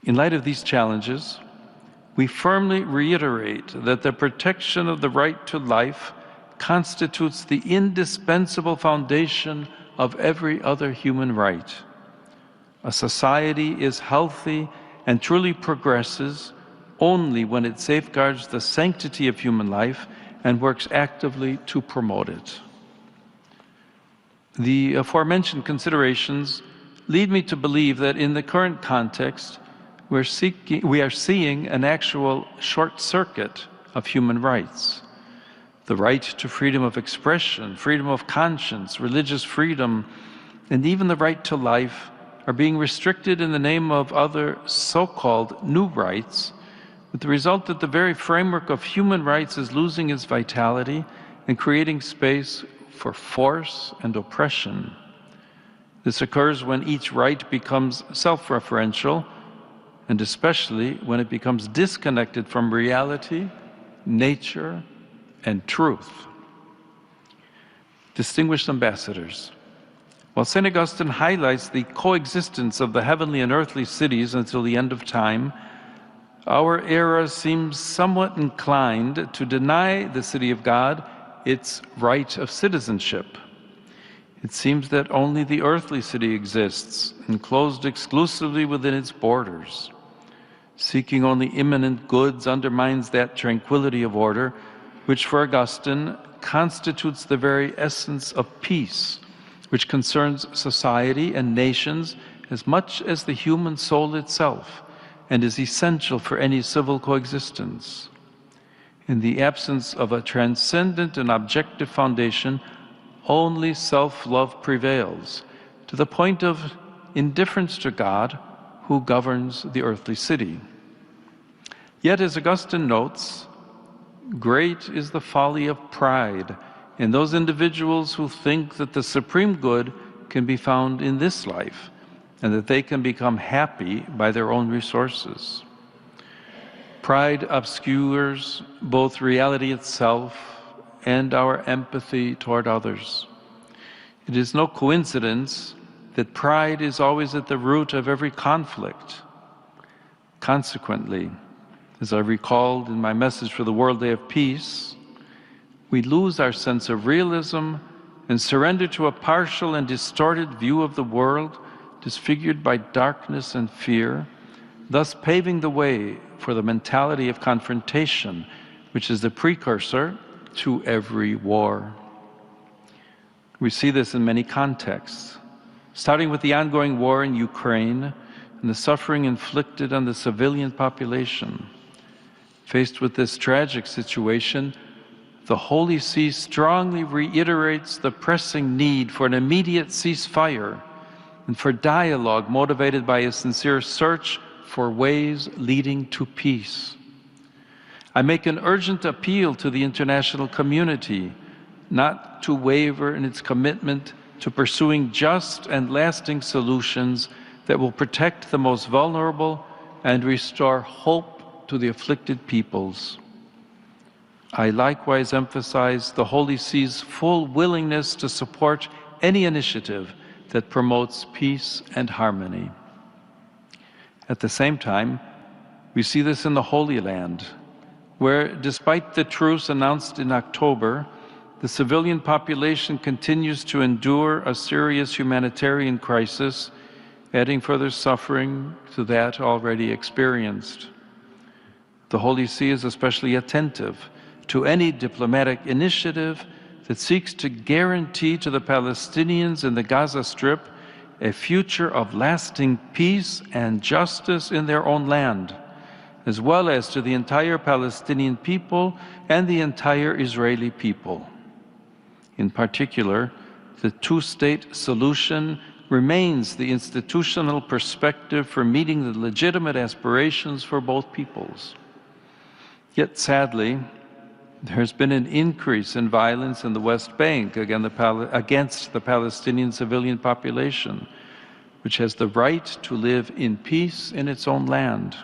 [SPEAKER 9] In light of these challenges, we firmly reiterate that the protection of the right to life constitutes the indispensable foundation of every other human right. A society is healthy and truly progresses only when it safeguards the sanctity of human life and works actively to promote it. The aforementioned considerations lead me to believe that in the current context, we are seeing an actual short circuit of human rights. The right to freedom of expression, freedom of conscience, religious freedom, and even the right to life are being restricted in the name of other so-called new rights, with the result that the very framework of human rights is losing its vitality and creating space for force and oppression. This occurs when each right becomes self-referential, and especially when it becomes disconnected from reality, nature, and truth. Distinguished ambassadors, while St. Augustine highlights the coexistence of the heavenly and earthly cities until the end of time, our era seems somewhat inclined to deny the city of God its right of citizenship. It seems that only the earthly city exists, enclosed exclusively within its borders. Seeking only imminent goods undermines that tranquility of order which for Augustine constitutes the very essence of peace, which concerns society and nations as much as the human soul itself, and is essential for any civil coexistence. In the absence of a transcendent and objective foundation, only self-love prevails, to the point of indifference to God, who governs the earthly city. Yet, as Augustine notes, great is the folly of pride in those individuals who think that the supreme good can be found in this life and that they can become happy by their own resources. Pride obscures both reality itself and our empathy toward others. It is no coincidence that pride is always at the root of every conflict. Consequently, as I recalled in my message for the World Day of Peace, we lose our sense of realism and surrender to a partial and distorted view of the world, disfigured by darkness and fear, thus paving the way for the mentality of confrontation, which is the precursor to every war. We see this in many contexts, starting with the ongoing war in Ukraine and the suffering inflicted on the civilian population. Faced with this tragic situation, the Holy See strongly reiterates the pressing need for an immediate ceasefire and for dialogue motivated by a sincere search for ways leading to peace. I make an urgent appeal to the international community not to waver in its commitment to pursuing just and lasting solutions that will protect the most vulnerable and restore hope to the afflicted peoples. I likewise emphasize the Holy See's full willingness to support any initiative that promotes peace and harmony. At the same time, we see this in the Holy Land, where, despite the truce announced in October, the civilian population continues to endure a serious humanitarian crisis adding further suffering to that already experienced. The Holy See is especially attentive to any diplomatic initiative that seeks to guarantee to the Palestinians in the Gaza Strip a future of lasting peace and justice in their own land, as well as to the entire Palestinian people and the entire Israeli people. In particular, the two-state solution remains the institutional perspective for meeting the legitimate aspirations for both peoples. Yet sadly, there has been an increase in violence in the West Bank against the Palestinian civilian population, which has the right to live in peace in its own land.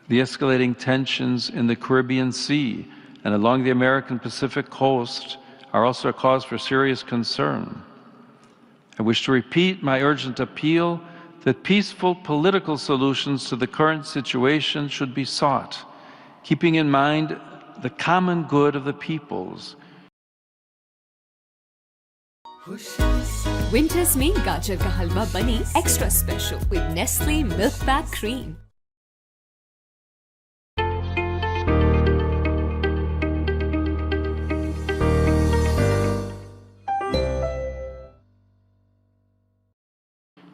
[SPEAKER 9] The escalating tensions in the Caribbean Sea and along the American Pacific coast are also a cause for serious concern. I wish to repeat my urgent appeal that peaceful political solutions to the current situation should be sought, keeping in mind the common good of the peoples.
[SPEAKER 6] Winters में गाजर का हलवा बनी extra special with Nestle Milk Pack Cream.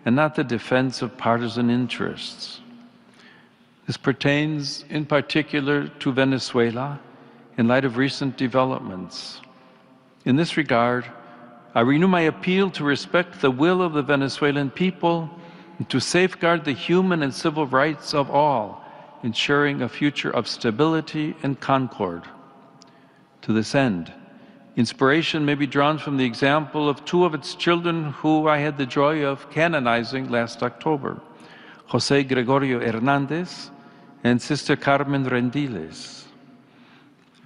[SPEAKER 9] And not the defense of partisan interests. This pertains in particular to Venezuela in light of recent developments. In this regard, I renew my appeal to respect the will of the Venezuelan people and to safeguard the human and civil rights of all, ensuring a future of stability and concord. To this end, inspiration may be drawn from the example of two of its children who I had the joy of canonizing last October, José Gregorio Hernández and Sister Carmen Rendiles.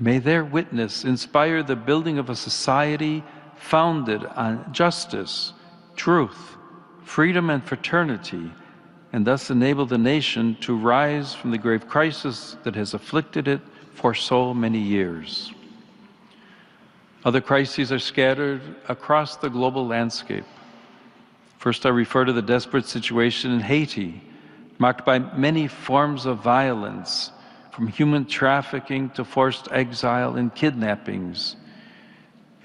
[SPEAKER 9] May their witness inspire the building of a society founded on justice, truth, freedom, and fraternity, and thus enable the nation to rise from the grave crisis that has afflicted it for so many years. Other crises are scattered across the global landscape. First, I refer to the desperate situation in Haiti, marked by many forms of violence, from human trafficking to forced exile and kidnappings.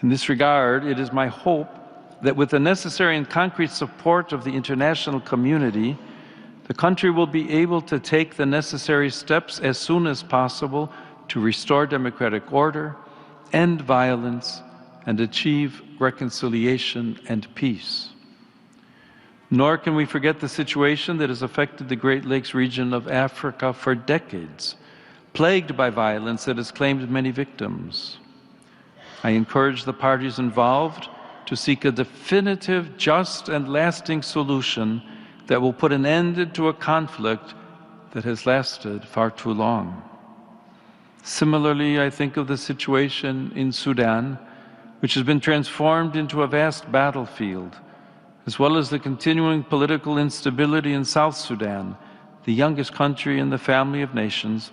[SPEAKER 9] In this regard, it is my hope that with the necessary and concrete support of the international community, the country will be able to take the necessary steps as soon as possible to restore democratic order, end violence, and achieve reconciliation and peace. Nor can we forget the situation that has affected the Great Lakes region of Africa for decades, plagued by violence that has claimed many victims. I encourage the parties involved to seek a definitive, just, and lasting solution that will put an end to a conflict that has lasted far too long. Similarly, I think of the situation in Sudan, which has been transformed into a vast battlefield, as well as the continuing political instability in South Sudan, the youngest country in the family of nations,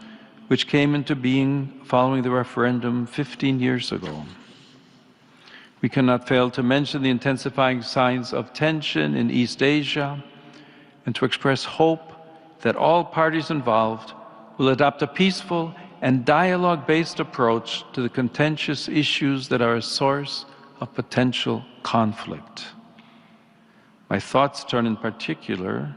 [SPEAKER 9] which came into being following the referendum 15 years ago. We cannot fail to mention the intensifying signs of tension in East Asia and to express hope that all parties involved will adopt a peaceful and dialogue-based approach to the contentious issues that are a source of potential conflict. My thoughts turn in particular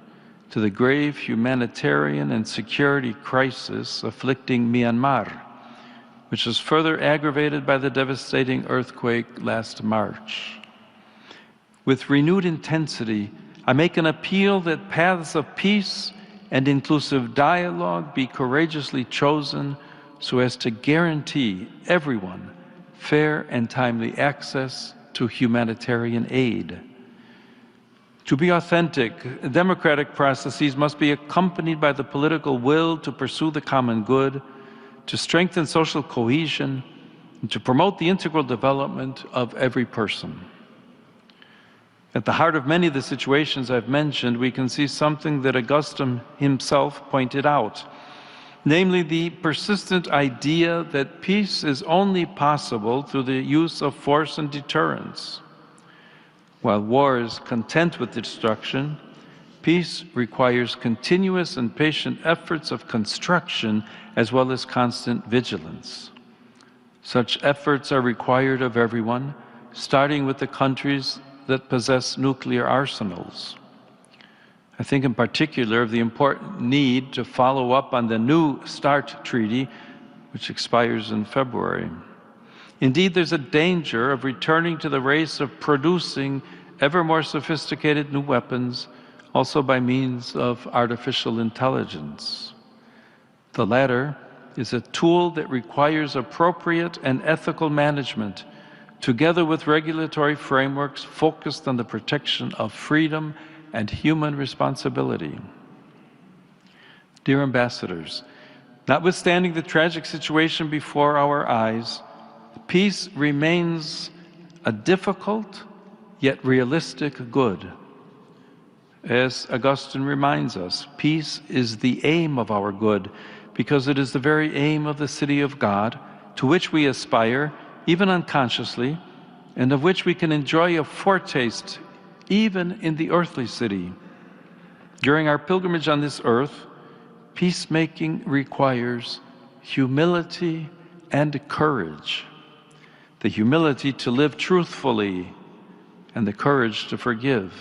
[SPEAKER 9] to the grave humanitarian and security crisis afflicting Myanmar, which was further aggravated by the devastating earthquake last March. With renewed intensity, I make an appeal that paths of peace and inclusive dialogue be courageously chosen so as to guarantee everyone fair and timely access to humanitarian aid. To be authentic, democratic processes must be accompanied by the political will to pursue the common good, to strengthen social cohesion, and to promote the integral development of every person. At the heart of many of the situations I've mentioned, we can see something that Augustine himself pointed out, namely the persistent idea that peace is only possible through the use of force and deterrence. While war is content with destruction, peace requires continuous and patient efforts of construction as well as constant vigilance. Such efforts are required of everyone, starting with the countries that possess nuclear arsenals. I think in particular of the important need to follow up on the New START treaty, which expires in February. Indeed, there's a danger of returning to the race of producing ever more sophisticated new weapons, also by means of artificial intelligence. The latter is a tool that requires appropriate and ethical management, together with regulatory frameworks focused on the protection of freedom and human responsibility. Dear ambassadors, notwithstanding the tragic situation before our eyes, peace remains a difficult yet realistic good. As Augustine reminds us, peace is the aim of our good, because it is the very aim of the city of God, to which we aspire, even unconsciously, and of which we can enjoy a foretaste even in the earthly city. During our pilgrimage on this earth, peacemaking requires humility and courage. The humility to live truthfully and the courage to forgive.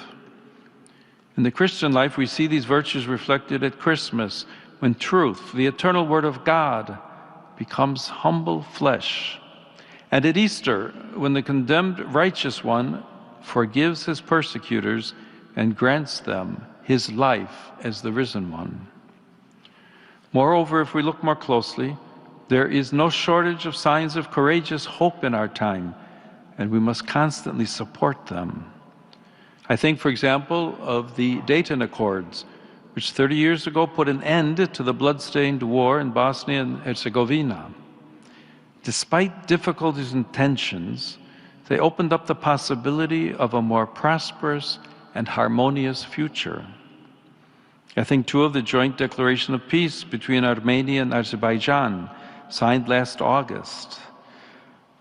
[SPEAKER 9] In the Christian life, we see these virtues reflected at Christmas, when truth, the eternal Word of God, becomes humble flesh. And at Easter, when the condemned righteous one forgives his persecutors and grants them his life as the risen one. Moreover, if we look more closely, there is no shortage of signs of courageous hope in our time, and we must constantly support them. I think, for example, of the Dayton Accords, which 30 years ago put an end to the blood-stained war in Bosnia and Herzegovina. Despite difficulties and tensions, they opened up the possibility of a more prosperous and harmonious future. I think too of the joint declaration of peace between Armenia and Azerbaijan, signed last August.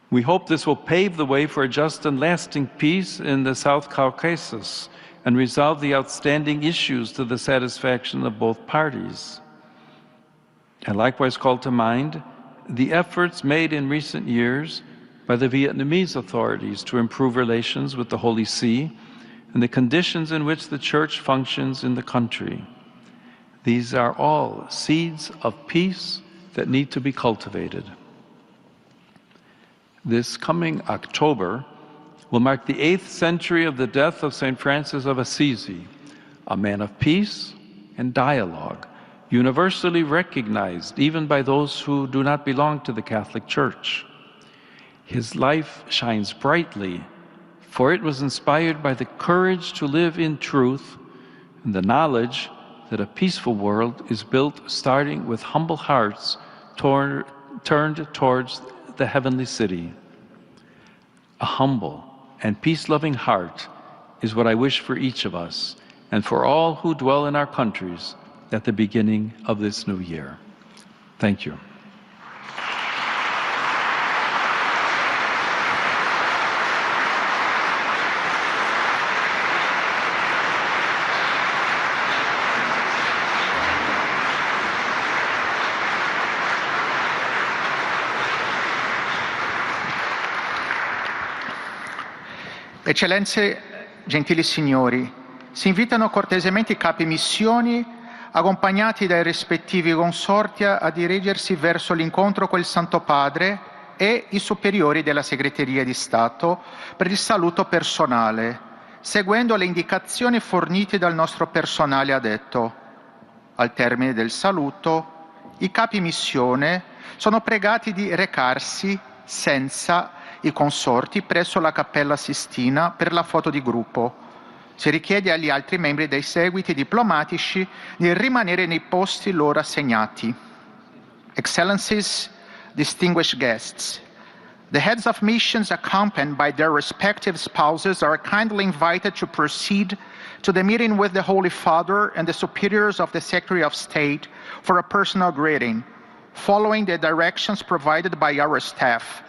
[SPEAKER 9] We hope this will pave the way for a just and lasting peace in the South Caucasus and resolve the outstanding issues to the satisfaction of both parties. I likewise call to mind the efforts made in recent years by the Vietnamese authorities to improve relations with the Holy See and the conditions in which the Church functions in the country. These are all seeds of peace that need to be cultivated. This coming October will mark the 8th century of the death of St. Francis of Assisi, a man of peace and dialogue, universally recognized even by those who do not belong to the Catholic Church. His life shines brightly, for it was inspired by the courage to live in truth and the knowledge that a peaceful world is built starting with humble hearts turned towards the heavenly city. A humble and peace-loving heart is what I wish for each of us and for all who dwell in our countries at the beginning of this new year. Thank you.
[SPEAKER 11] Eccellenze, gentili signori, si invitano cortesemente i capi missioni, accompagnati dai rispettivi consorti, a dirigersi verso l'incontro col Santo Padre e i superiori della Segreteria di Stato per il saluto personale, seguendo le indicazioni fornite dal nostro personale addetto. Al termine del saluto, i capi missione sono pregati di recarsi senza i consorti presso la Cappella Sistina per la foto di gruppo. Si richiede agli altri membri dei seguiti diplomatici di rimanere nei posti loro assegnati. Excellencies, distinguished guests, the heads of missions accompanied by their respective spouses are kindly invited to proceed to the meeting with the Holy Father and the superiors of the Secretary of State for a personal greeting, following the directions provided by our staff.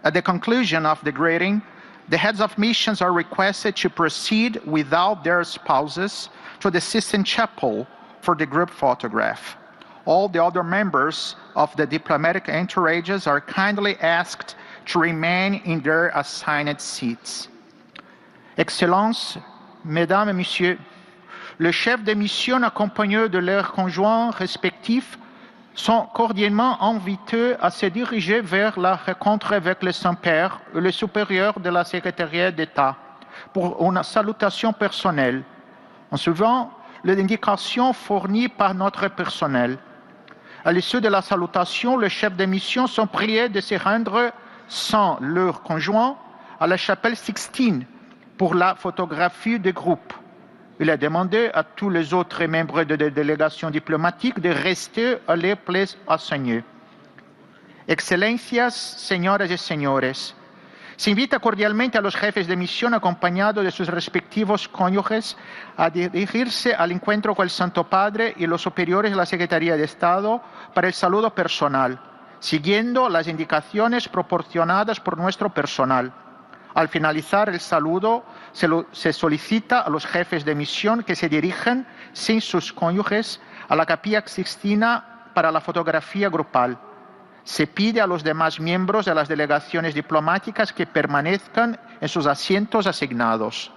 [SPEAKER 11] At the conclusion of the greeting, The heads of missions are requested to proceed without their spouses to the Sistine Chapel for the group photograph. All the other members of the diplomatic entourages are kindly asked to remain in their assigned seats. Excellences, Mesdames et Messieurs, le chef de mission accompagnés de leurs conjoints respectifs sont cordialement invités à se diriger vers la rencontre avec le Saint-Père et le supérieur de la Secrétariat d'État pour une salutation personnelle, en suivant les indications fournies par notre personnel. À l'issue de la salutation, les chefs de mission sont priés de se rendre sans leur conjoint à la chapelle Sixtine pour la photographie de groupe. Il est demandé à tous les autres membres de la délégation diplomatique de rester à les places assignées. Excelencias, señoras y señores, se invita cordialmente a los jefes de misión acompañados de sus respectivos cónyuges a dirigirse al encuentro con el Santo Padre y los superiores de la Secretaría de Estado para el saludo personal, siguiendo las indicaciones proporcionadas por nuestro personal. Al finalizar el saludo, se solicita a los jefes de misión que se dirijan, sin sus cónyuges, a la capilla Sixtina para la fotografía grupal. Se pide a los demás miembros de las delegaciones diplomáticas que permanezcan en sus asientos asignados.